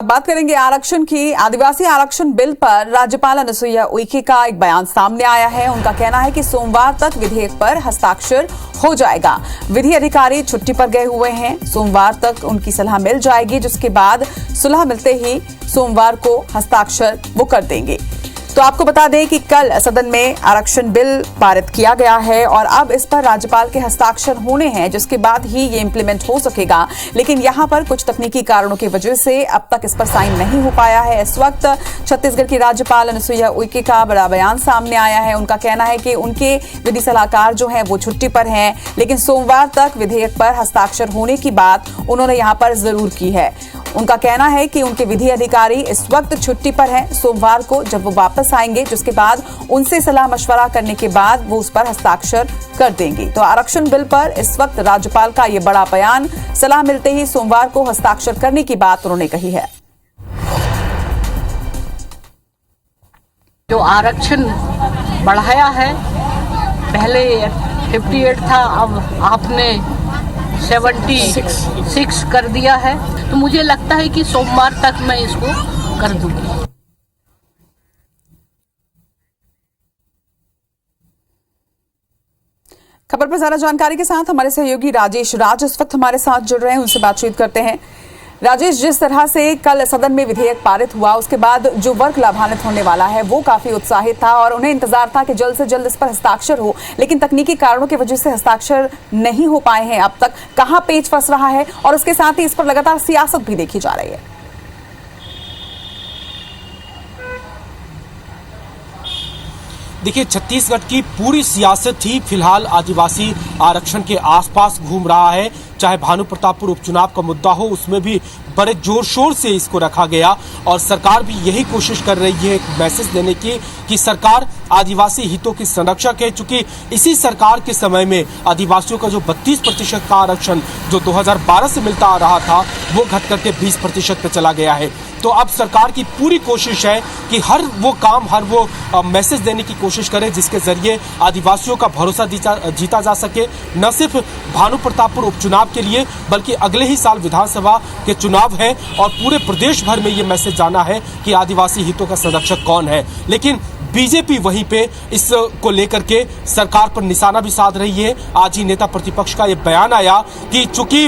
बात करेंगे आरक्षण की। आदिवासी आरक्षण बिल पर राज्यपाल अनुसुईया उइके का एक बयान सामने आया है। उनका कहना है कि सोमवार तक विधेयक पर हस्ताक्षर हो जाएगा। विधि अधिकारी छुट्टी पर गए हुए हैं। सोमवार तक उनकी सलाह मिल जाएगी, जिसके बाद सुलह मिलते ही सोमवार को हस्ताक्षर वो कर देंगे। तो आपको बता दें कि कल सदन में आरक्षण बिल पारित किया गया है और अब इस पर राज्यपाल के हस्ताक्षर होने हैं, जिसके बाद ही ये इंप्लीमेंट हो सकेगा। लेकिन यहां पर कुछ तकनीकी कारणों की वजह से अब तक इस पर साइन नहीं हो पाया है। इस वक्त छत्तीसगढ़ की राज्यपाल अनुसुईया उइके का बड़ा बयान सामने आया है। उनका कहना है कि उनके विधि सलाहकार जो हैं वो छुट्टी पर हैं, लेकिन सोमवार तक विधेयक पर हस्ताक्षर होने की बात उन्होंने यहां पर जरूर की है। उनका कहना है कि उनके विधि अधिकारी इस वक्त छुट्टी पर हैं। सोमवार को जब वो वापस आएंगे, जिसके बाद उनसे सलाह मशवरा करने के बाद वो उस पर हस्ताक्षर कर देंगे। तो आरक्षण बिल पर इस वक्त राज्यपाल का ये बड़ा बयान, सलाह मिलते ही सोमवार को हस्ताक्षर करने की बात उन्होंने कही है। जो आरक्षण बढ़ाया है, पहले 58 था, अब आपने 76 कर दिया है। तो मुझे लगता है कि सोमवार तक मैं इसको कर दूंगी। खबर पर ज्यादा जानकारी के साथ हमारे सहयोगी राजेश इस वक्त हमारे साथ जुड़ रहे हैं, उनसे बातचीत करते हैं। राजेश, जिस तरह से कल सदन में विधेयक पारित हुआ, उसके बाद जो वर्ग लाभान्वित होने वाला है वो काफी उत्साहित था और उन्हें इंतजार था कि जल्द से जल्द इस पर हस्ताक्षर हो, लेकिन तकनीकी कारणों की वजह से हस्ताक्षर नहीं हो पाए हैं। अब तक कहां पेच फंस रहा है और उसके साथ ही इस पर लगातार सियासत भी देखी जा रही है। देखिए, छत्तीसगढ़ की पूरी सियासत ही फिलहाल आदिवासी आरक्षण के आसपास घूम रहा है। चाहे भानु प्रतापपुर उपचुनाव का मुद्दा हो, उसमें भी बड़े जोर शोर से इसको रखा गया और सरकार भी यही कोशिश कर रही है एक मैसेज देने की कि सरकार आदिवासी हितों की संरक्षक है। चूंकि इसी सरकार के समय में आदिवासियों का जो 32% का आरक्षण जो 2012 से मिलता आ रहा था, वो घट करके 20% पे चला गया है। तो अब सरकार की पूरी कोशिश है कि हर वो मैसेज देने की कोशिश करे जिसके जरिए आदिवासियों का भरोसा जीता जा सके। न सिर्फ भानु प्रतापपुर उपचुनाव के लिए, बल्कि अगले ही साल विधानसभा के चुनाव है और पूरे प्रदेश भर में ये मैसेज जाना है कि आदिवासी हितों का संरक्षक कौन है। लेकिन बीजेपी वहीं पे इसको लेकर के सरकार पर निशाना भी साध रही है। आज ही नेता प्रतिपक्ष का ये बयान आया कि चूंकि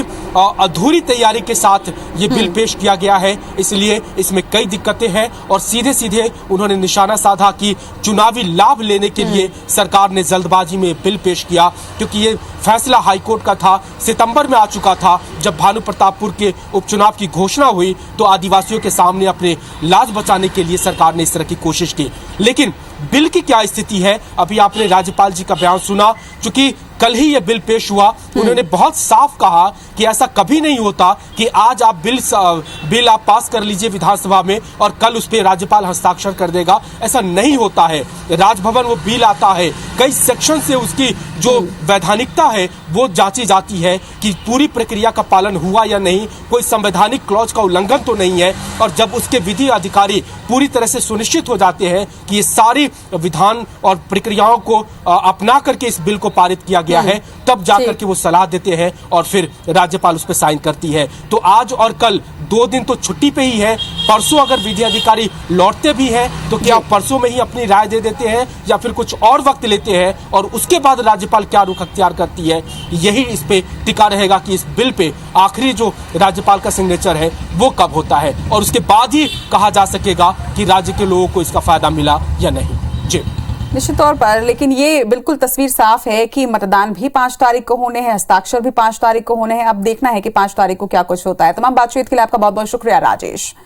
अधूरी तैयारी के साथ ये बिल पेश किया गया है, इसलिए इसमें कई दिक्कतें हैं और सीधे सीधे उन्होंने निशाना साधा कि चुनावी लाभ लेने के लिए सरकार ने जल्दबाजी में बिल पेश किया, क्योंकि ये फैसला हाईकोर्ट का था, सितंबर में आ चुका था। जब भानु प्रतापपुर के उपचुनाव की घोषणा हुई तो आदिवासियों के सामने अपने लाज बचाने के लिए सरकार ने इस तरह की कोशिश की। लेकिन बिल की क्या स्थिति है, अभी आपने राज्यपाल जी का बयान सुना। चूंकि कल ही यह बिल पेश हुआ, उन्होंने बहुत साफ कहा कि ऐसा कभी नहीं होता कि आज आप बिल आप पास कर लीजिए विधानसभा में और कल उस पर राज्यपाल हस्ताक्षर कर देगा। ऐसा नहीं होता है। राजभवन वो बिल आता है, कई सेक्शन से उसकी जो वैधानिकता है वो जांची जाती है कि पूरी प्रक्रिया का पालन हुआ या नहीं, कोई संवैधानिक क्लॉज का उल्लंघन तो नहीं है। और जब उसके विधि अधिकारी पूरी तरह से सुनिश्चित हो जाते हैं कि ये सारी विधान और प्रक्रियाओं को अपना करके इस बिल को पारित किया गया है, तब जाकर के वो सलाह देते हैं और फिर राज्यपाल उस पर साइन करती है। तो आज और कल 2 दिन तो छुट्टी पे ही है। परसों अगर विधि अधिकारी लौटते भी हैं तो क्या परसों में ही अपनी राय दे देते हैं या फिर कुछ और वक्त लेते हैं और उसके बाद राज्यपाल क्या रुख अख्तियार करती है, यही इस पे टिका रहेगा कि इस बिल पे आखिरी जो राज्यपाल का सिग्नेचर है वो कब होता है और उसके बाद ही कहा जा सकेगा कि राज्य के लोगों को इसका फायदा मिला या नहीं। जी, निश्चित तौर पर। लेकिन ये बिल्कुल तस्वीर साफ है कि मतदान भी 5 तारीख को होने हैं, हस्ताक्षर भी 5 तारीख को होने हैं। अब देखना है कि 5 तारीख को क्या कुछ होता है। तमाम बातचीत के लिए आपका बहुत बहुत शुक्रिया राजेश।